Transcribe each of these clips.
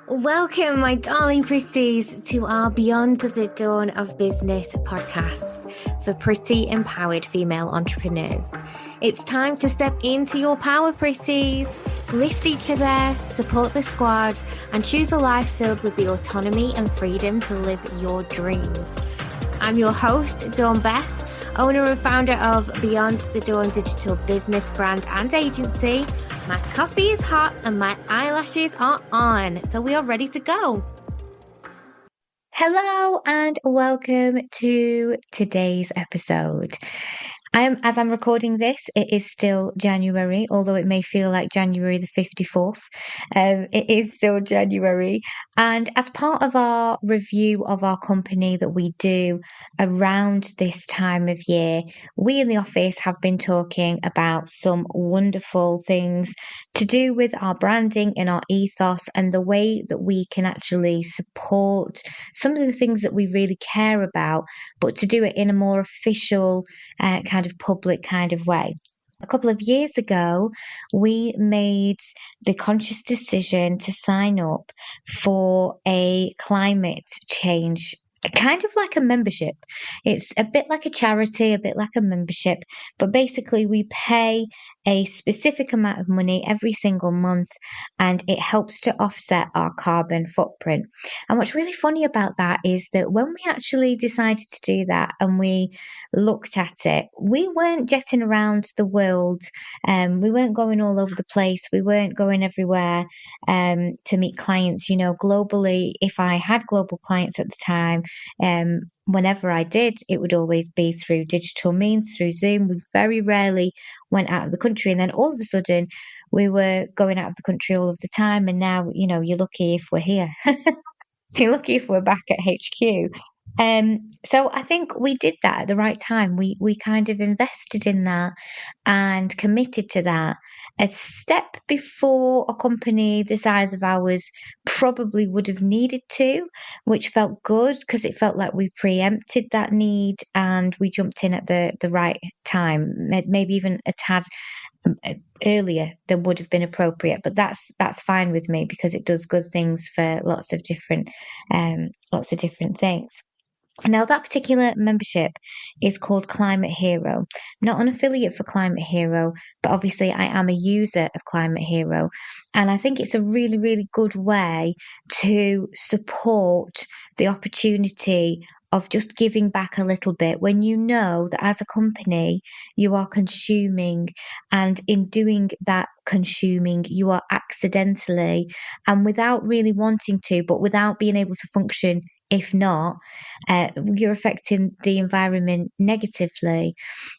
Welcome, my darling pretties, to our Beyond the Dawn of Business podcast for pretty empowered female entrepreneurs. It's time to step into your power, pretties. Lift each other, support the squad, and choose a life filled with the autonomy and freedom to live your dreams. I'm your host, Dawn Beth, owner and founder of Beyond the Dawn digital business brand and agency. My coffee is hot and my eyelashes are on, so we are ready to go. Hello and welcome to today's episode. As I'm recording this, it is still January, although it may feel like January the 54th. It is still January. And as part of our review of our company that we do around this time of year, we in the office have been talking about some wonderful things to do with our branding and our ethos and the way that we can actually support some of the things that we really care about, but to do it in a more official kind of public kind of way. A couple of years ago, we made the conscious decision to sign up for a climate change, kind of like a membership. It's a bit like a charity, a bit like a membership, but basically we pay a specific amount of money every single month and it helps to offset our carbon footprint. And what's really funny about that is that when we actually decided to do that and we looked at it, we weren't jetting around the world. We weren't going all over the place. We weren't going everywhere to meet clients. You know, globally, if I had global clients at the time, whenever I did, it would always be through digital means, through Zoom. We very rarely went out of the country. And then all of a sudden, we were going out of the country all of the time. And now, you know, you're lucky if we're here. You're lucky if we're back at HQ. So I think we did that at the right time. We kind of invested in that and committed to that a step before a company the size of ours probably would have needed to, which felt good because it felt like we preempted that need and we jumped in at the right time, maybe even a tad earlier than would have been appropriate. But that's fine with me because it does good things for lots of different things. Now, that particular membership is called Climate Hero. Not an affiliate for Climate Hero, but obviously I am a user of Climate Hero. And I think it's a really, really good way to support the opportunity of just giving back a little bit when you know that as a company you are consuming, and in doing that consuming you are accidentally and without really wanting to, but without being able to function if not, you're affecting the environment negatively.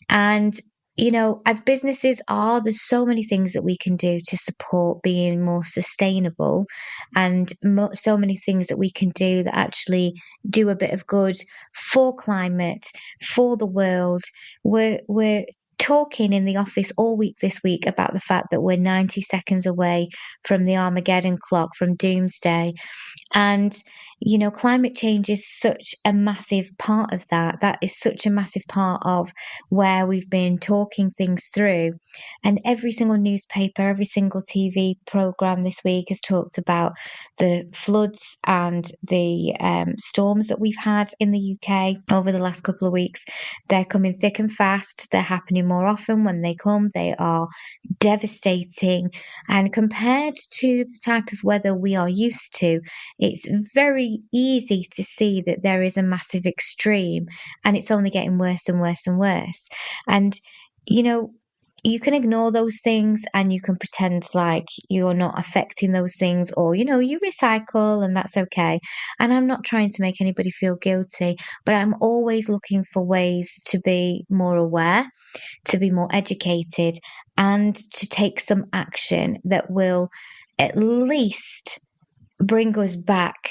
And, you know, as businesses are, there's so many things that we can do to support being more sustainable, and so many things that we can do that actually do a bit of good for climate, for the world. We're talking in the office all week this week about the fact that we're 90 seconds away from the Armageddon clock, from doomsday. And, you know, climate change is such a massive part of that. That is such a massive part of where we've been talking things through. And every single newspaper, every single TV program this week has talked about the floods and the storms that we've had in the UK over the last couple of weeks. They're coming thick and fast. They're happening more often. When they come, they are devastating. And compared to the type of weather we are used to, it's very easy to see that there is a massive extreme and it's only getting worse and worse and worse. And, you know, you can ignore those things and you can pretend like you're not affecting those things, or, you know, you recycle and that's okay. And I'm not trying to make anybody feel guilty, but I'm always looking for ways to be more aware, to be more educated, and to take some action that will at least bring us back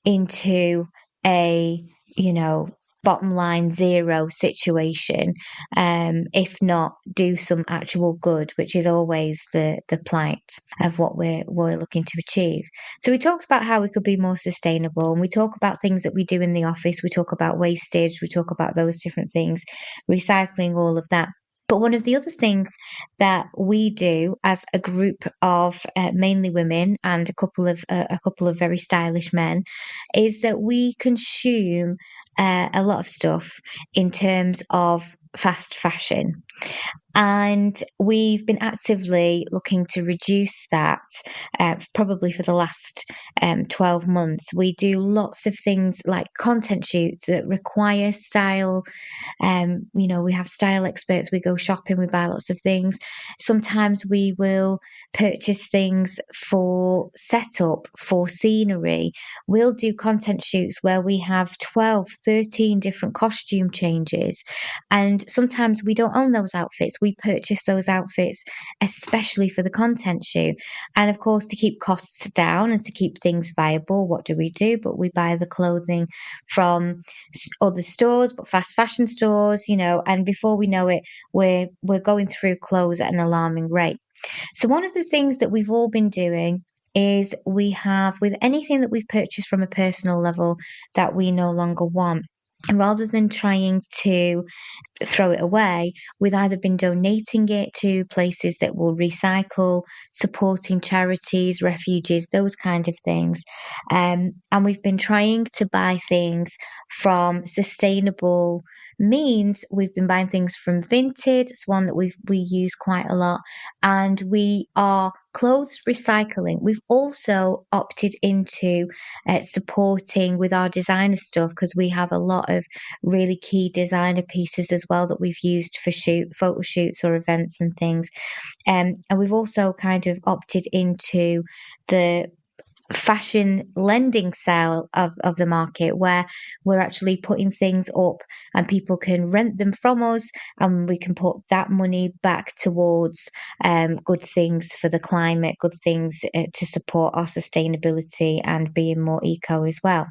into a, you know, bottom line zero situation, if not do some actual good, which is always the plight of what we're looking to achieve. So we talked about how we could be more sustainable, and we talk about things that we do in the office. We talk about wastage, we talk about those different things, recycling, all of that. But one of the other things that we do as a group of mainly women and a couple of very stylish men is that we consume a lot of stuff in terms of fast fashion. And we've been actively looking to reduce that probably for the last 12 months. We do lots of things like content shoots that require style. We have style experts, we go shopping, we buy lots of things. Sometimes we will purchase things for setup, for scenery. We'll do content shoots where we have 12, 13 different costume changes. And sometimes we don't own those outfits. We purchase those outfits especially for the content shoot. And of course, to keep costs down and to keep things viable, what do? But we buy the clothing from other stores, but fast fashion stores, and before we know it, we're going through clothes at an alarming rate. So one of the things that we've all been doing is we have, with anything that we've purchased from a personal level that we no longer want, and rather than trying to throw it away, we've either been donating it to places that will recycle, supporting charities, refugees, those kind of things. And we've been trying to buy things from sustainable means. We've been buying things from Vinted, it's one that we use quite a lot, and we are clothes recycling. We've also opted into supporting with our designer stuff because we have a lot of really key designer pieces as well that we've used for photo shoots or events and things. And we've also kind of opted into the fashion lending side of the market where we're actually putting things up and people can rent them from us, and we can put that money back towards good things for the climate, good things to support our sustainability and being more eco as well.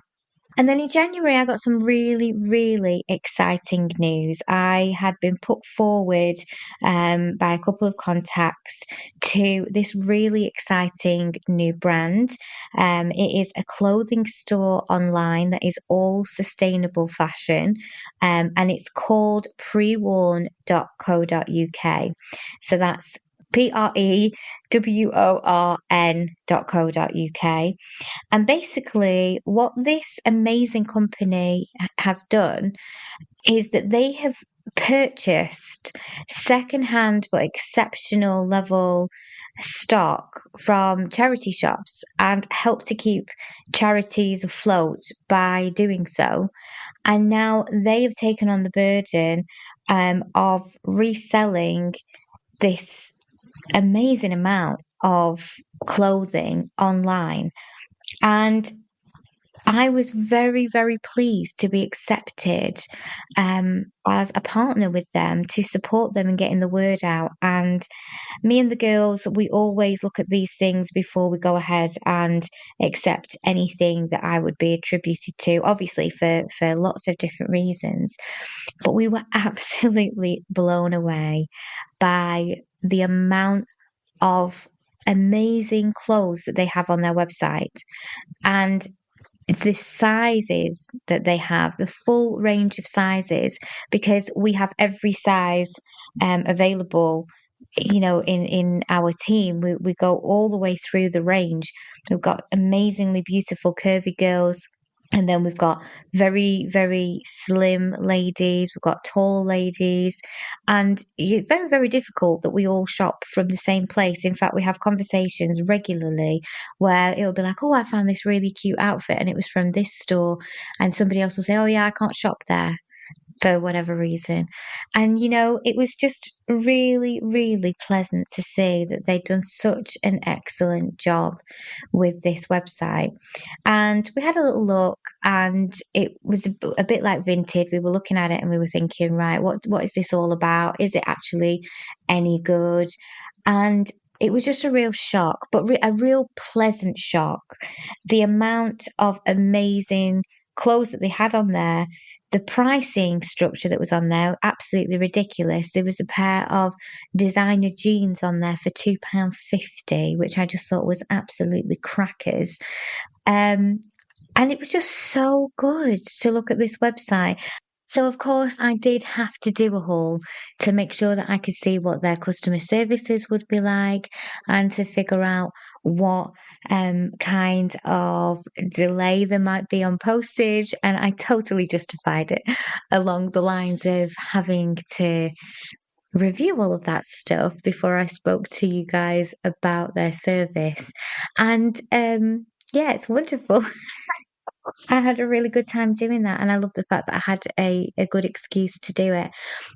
And then in January, I got some really, really exciting news. I had been put forward by a couple of contacts to this really exciting new brand. It is a clothing store online that is all sustainable fashion, and it's called PreWorn.co.uk. So that's PreWorn.co.uk. And basically, what this amazing company has done is that they have purchased secondhand but exceptional level stock from charity shops and helped to keep charities afloat by doing so. And now they have taken on the burden of reselling this amazing amount of clothing online. And I was very, very pleased to be accepted as a partner with them to support them in getting the word out. And me and the girls, we always look at these things before we go ahead and accept anything that I would be attributed to, obviously for lots of different reasons. But we were absolutely blown away by the amount of amazing clothes that they have on their website. And the sizes that they have, the full range of sizes, because we have every size available. In our team, we go all the way through the range. We've got amazingly beautiful curvy girls, and then we've got very, very slim ladies. We've got tall ladies. And it's very, very difficult that we all shop from the same place. In fact, we have conversations regularly where it'll be like, oh, I found this really cute outfit and it was from this store. And somebody else will say, oh, yeah, I can't shop there for whatever reason. And, it was just really, really pleasant to see that they'd done such an excellent job with this website. And we had a little look, and it was a bit like Vinted. We were looking at it and we were thinking, right, what is this all about? Is it actually any good? And it was just a real shock, but a real pleasant shock. The amount of amazing clothes that they had on there, the pricing structure that was on there, absolutely ridiculous. There was a pair of designer jeans on there for £2.50, which I just thought was absolutely crackers. And it was just so good to look at this website. So, of course, I did have to do a haul to make sure that I could see what their customer services would be like and to figure out what kind of delay there might be on postage. And I totally justified it along the lines of having to review all of that stuff before I spoke to you guys about their service. And yeah, it's wonderful. I had a really good time doing that, and I love the fact that I had a good excuse to do it,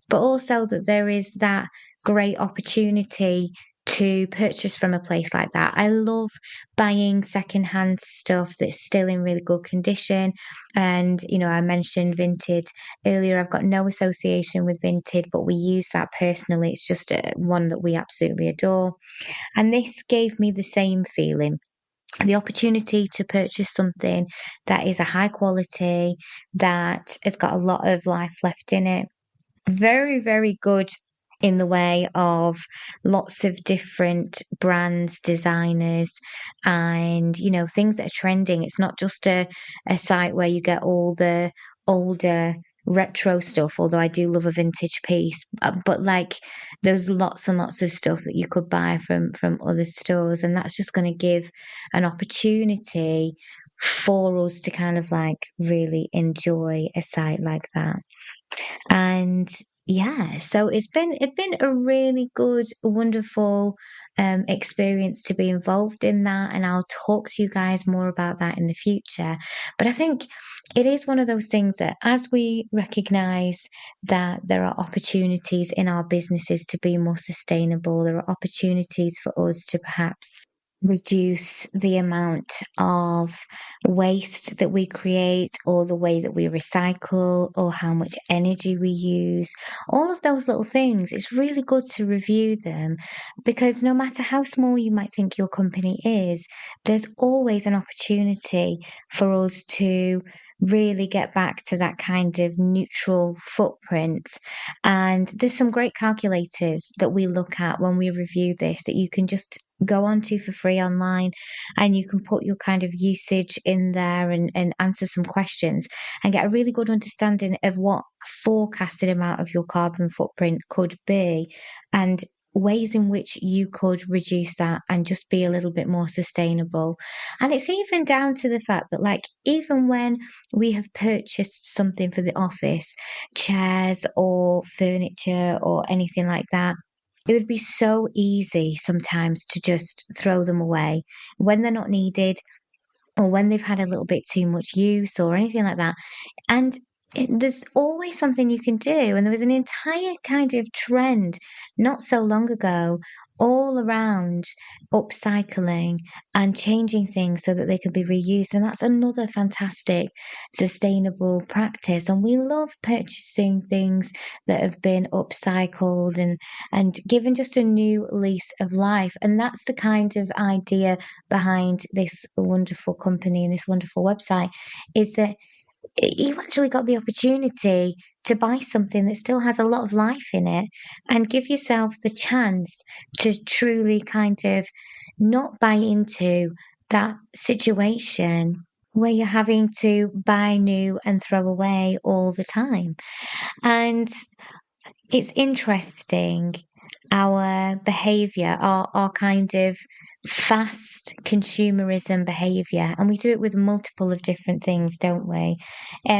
but also that there is that great opportunity to purchase from a place like that. I love buying secondhand stuff that's still in really good condition. And, I mentioned Vinted earlier. I've got no association with Vinted, but we use that personally. It's just one that we absolutely adore. And this gave me the same feeling, the opportunity to purchase something that is a high quality, that has got a lot of life left in it. Very, very good in the way of lots of different brands, designers, and things that are trending. It's not just a site where you get all the older retro stuff, although I do love a vintage piece. But like there's lots and lots of stuff that you could buy from other stores, and that's just going to give an opportunity for us to kind of like really enjoy a site like that. And yeah, so it's been a really good, wonderful experience to be involved in that, and I'll talk to you guys more about that in the future. But I think it is one of those things that as we recognize that there are opportunities in our businesses to be more sustainable, there are opportunities for us to perhaps reduce the amount of waste that we create, or the way that we recycle, or how much energy we use. All of those little things, it's really good to review them, because no matter how small you might think your company is, there's always an opportunity for us to really get back to that kind of neutral footprint. And there's some great calculators that we look at when we review this that you can just go onto for free online, and you can put your kind of usage in there and answer some questions and get a really good understanding of what forecasted amount of your carbon footprint could be, and ways in which you could reduce that and just be a little bit more sustainable. And it's even down to the fact that, like, even when we have purchased something for the office, chairs or furniture or anything like that, it would be so easy sometimes to just throw them away when they're not needed, or when they've had a little bit too much use or anything like that. And there's always something you can do. And there was an entire kind of trend not so long ago all around upcycling and changing things so that they could be reused. And that's another fantastic sustainable practice. And we love purchasing things that have been upcycled and given just a new lease of life. And that's the kind of idea behind this wonderful company and this wonderful website, is that you actually got the opportunity to buy something that still has a lot of life in it, and give yourself the chance to truly kind of not buy into that situation where you're having to buy new and throw away all the time. And it's interesting, our behavior, our kind of fast consumerism behavior, and we do it with multiple of different things, don't we?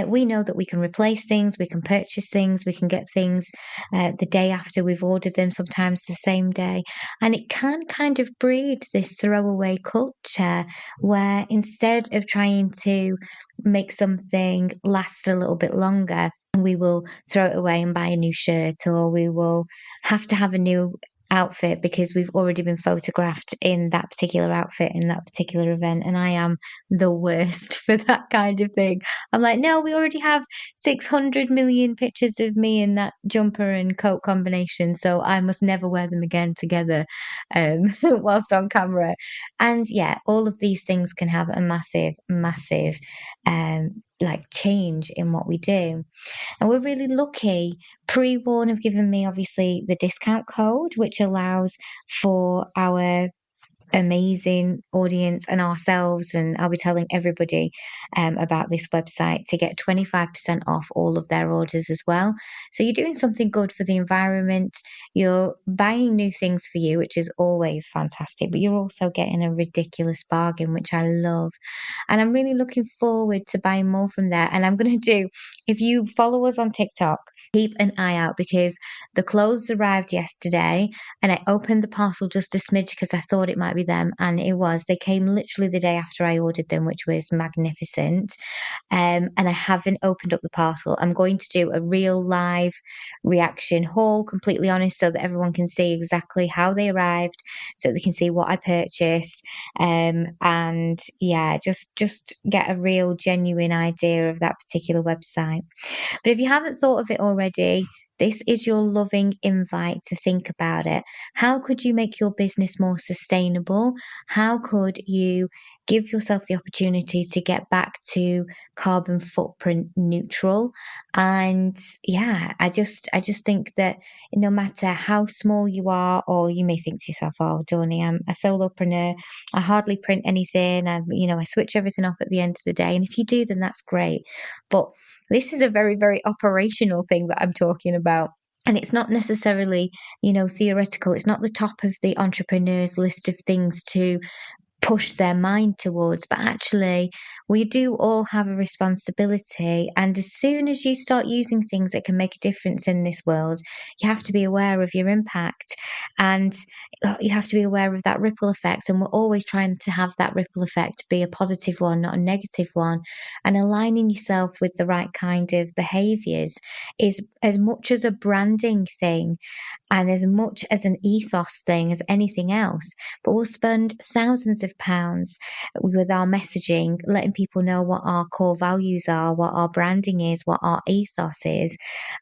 We know that we can replace things, we can purchase things, we can get things the day after we've ordered them, sometimes the same day. And it can kind of breed this throwaway culture where instead of trying to make something last a little bit longer, we will throw it away and buy a new shirt, or we will have to have a new outfit because we've already been photographed in that particular outfit in that particular event. And I am the worst for that kind of thing. I'm like, no, we already have 600 million pictures of me in that jumper and coat combination, so I must never wear them again together whilst on camera. And yeah, all of these things can have a massive, massive like change in what we do. And we're really lucky. PreWorn have given me obviously the discount code, which allows for our amazing audience and ourselves, and I'll be telling everybody about this website to get 25% off all of their orders as well. So you're doing something good for the environment, you're buying new things for you, which is always fantastic, but you're also getting a ridiculous bargain, which I love. And I'm really looking forward to buying more from there. And I'm going to do, if you follow us on TikTok, keep an eye out because the clothes arrived yesterday and I opened the parcel just a smidge because I thought it might be them. And it was. They came literally the day after I ordered them, which was magnificent. And I haven't opened up the parcel. I'm going to do a real live reaction haul, completely honest, so that everyone can see exactly how they arrived, so they can see what I purchased. And yeah, just get a real genuine idea of that particular website. But if you haven't thought of it already, this is your loving invite to think about it. How could you make your business more sustainable? How could you give yourself the opportunity to get back to carbon footprint neutral? And yeah, I just think that no matter how small you are, or you may think to yourself, oh, Donny, I'm a solopreneur. I hardly print anything. I switch everything off at the end of the day. And if you do, then that's great. But this is a very, very operational thing that I'm talking about. And it's not necessarily, theoretical. It's not the top of the entrepreneur's list of things to push their mind towards. But actually, we do all have a responsibility. And as soon as you start using things that can make a difference in this world, you have to be aware of your impact and you have to be aware of that ripple effect. And we're always trying to have that ripple effect be a positive one, not a negative one. And aligning yourself with the right kind of behaviors is as much as a branding thing and as much as an ethos thing as anything else. But we'll spend thousands of pounds with our messaging, letting people know what our core values are, what our branding is, what our ethos is.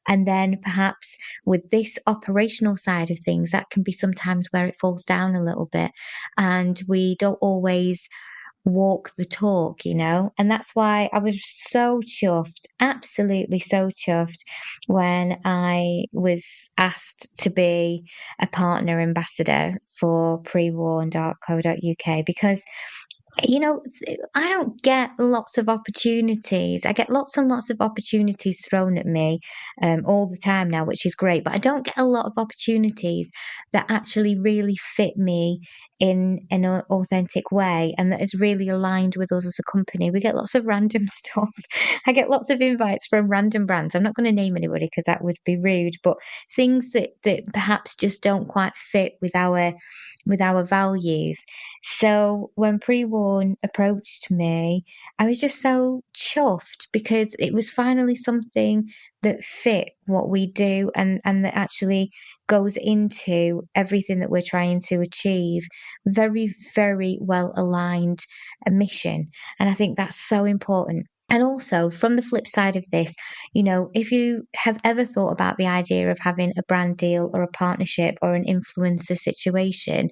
And then perhaps with this operational side of things, that can be sometimes where it falls down a little bit. And we don't always walk the talk, and that's why I was so chuffed, absolutely so chuffed, when I was asked to be a partner ambassador for PreWorn.co.uk because I don't get lots of opportunities. I get lots and lots of opportunities thrown at me all the time now, which is great. But I don't get a lot of opportunities that actually really fit me in an authentic way and that is really aligned with us as a company. We get lots of random stuff. I get lots of invites from random brands. I'm not going to name anybody because that would be rude, but things that perhaps just don't quite fit with our values. So when Pre-Warn approached me, I was just so chuffed because it was finally something that fit what we do and that actually goes into everything that we're trying to achieve. Very, very well aligned a mission. And I think that's so important. And also, from the flip side of this, if you have ever thought about the idea of having a brand deal or a partnership or an influencer situation,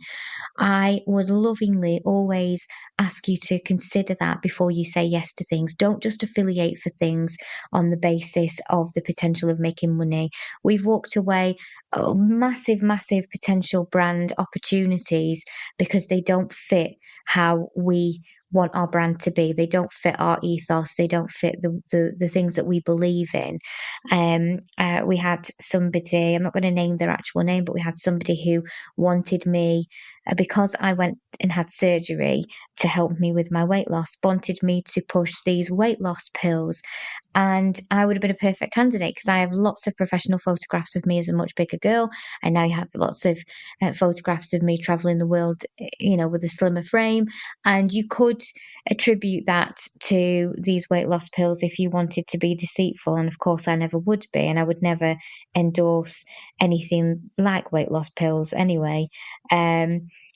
I would lovingly always ask you to consider that before you say yes to things. Don't just affiliate for things on the basis of the potential of making money. We've walked away massive, massive potential brand opportunities because they don't fit how we want our brand to be. They don't fit our ethos. They don't fit the things that we believe in. We had somebody, I'm not going to name their actual name, but we had somebody who wanted me, because I went and had surgery to help me with my weight loss, wanted me to push these weight loss pills. And I would have been a perfect candidate because I have lots of professional photographs of me as a much bigger girl. And now you have lots of photographs of me traveling the world, with a slimmer frame. And you could attribute that to these weight loss pills if you wanted to be deceitful. And of course, I never would be. And I would never endorse anything like weight loss pills anyway.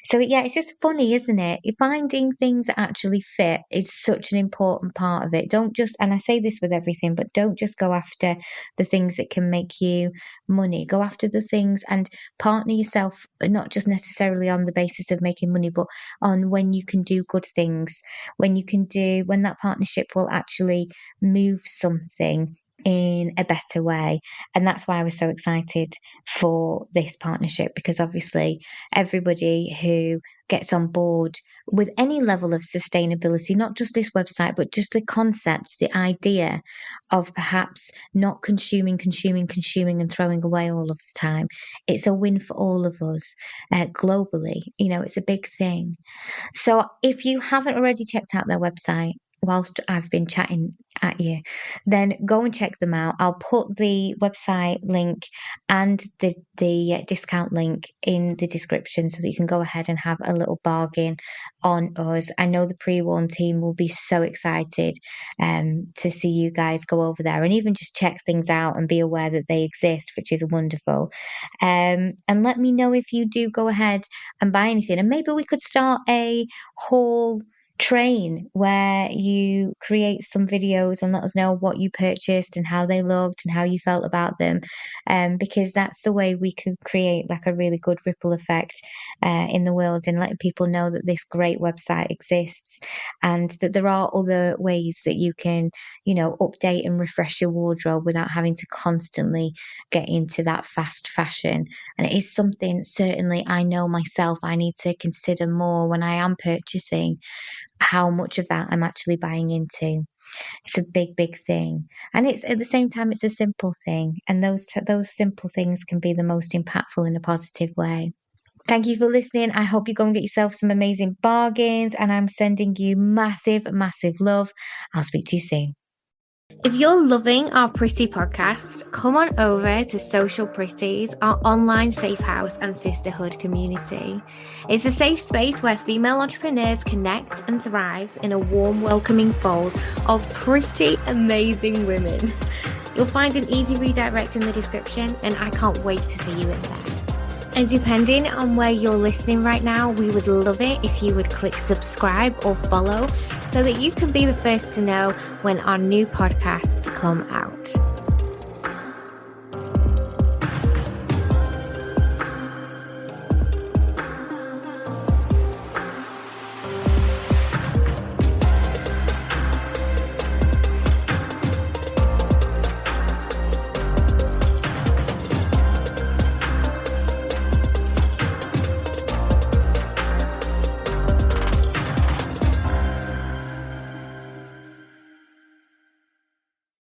So yeah, it's just funny, isn't it? Finding things that actually fit is such an important part of it. Don't just, and I say this with everything, but don't just go after the things that can make you money. Go after the things and partner yourself, not just necessarily on the basis of making money, but on when you can do good things, when that partnership will actually move something in a better way. And that's why I was so excited for this partnership, because obviously everybody who gets on board with any level of sustainability, not just this website, but just the concept, the idea of perhaps not consuming and throwing away all of the time. It's a win for all of us globally. You know, it's a big thing. So if you haven't already checked out their website, whilst I've been chatting at you, then go and check them out. I'll put the website link and the discount link in the description so that you can go ahead and have a little bargain on us. I know the PreWorn team will be so excited to see you guys go over there and even just check things out and be aware that they exist, which is wonderful. And let me know if you do go ahead and buy anything, and maybe we could start a haul train where you create some videos and let us know what you purchased and how they looked and how you felt about them, because that's the way we could create like a really good ripple effect in the world, and letting people know that this great website exists and that there are other ways that you can, you know, update and refresh your wardrobe without having to constantly get into that fast fashion. And it is something certainly I know myself I need to consider more when I am purchasing, how much of that I'm actually buying into. It's a big, big thing. And it's at the same time, it's a simple thing. And those simple things can be the most impactful in a positive way. Thank you for listening. I hope you go and get yourself some amazing bargains. And I'm sending you massive, massive love. I'll speak to you soon. If you're loving our Pretty podcast, come on over to Social Pretties, our online safe house and sisterhood community. It's a safe space where female entrepreneurs connect and thrive in a warm, welcoming fold of pretty amazing women. You'll find an easy redirect in the description, and I can't wait to see you in there. And depending on where you're listening right now, we would love it if you would click subscribe or follow so that you can be the first to know when our new podcasts come out.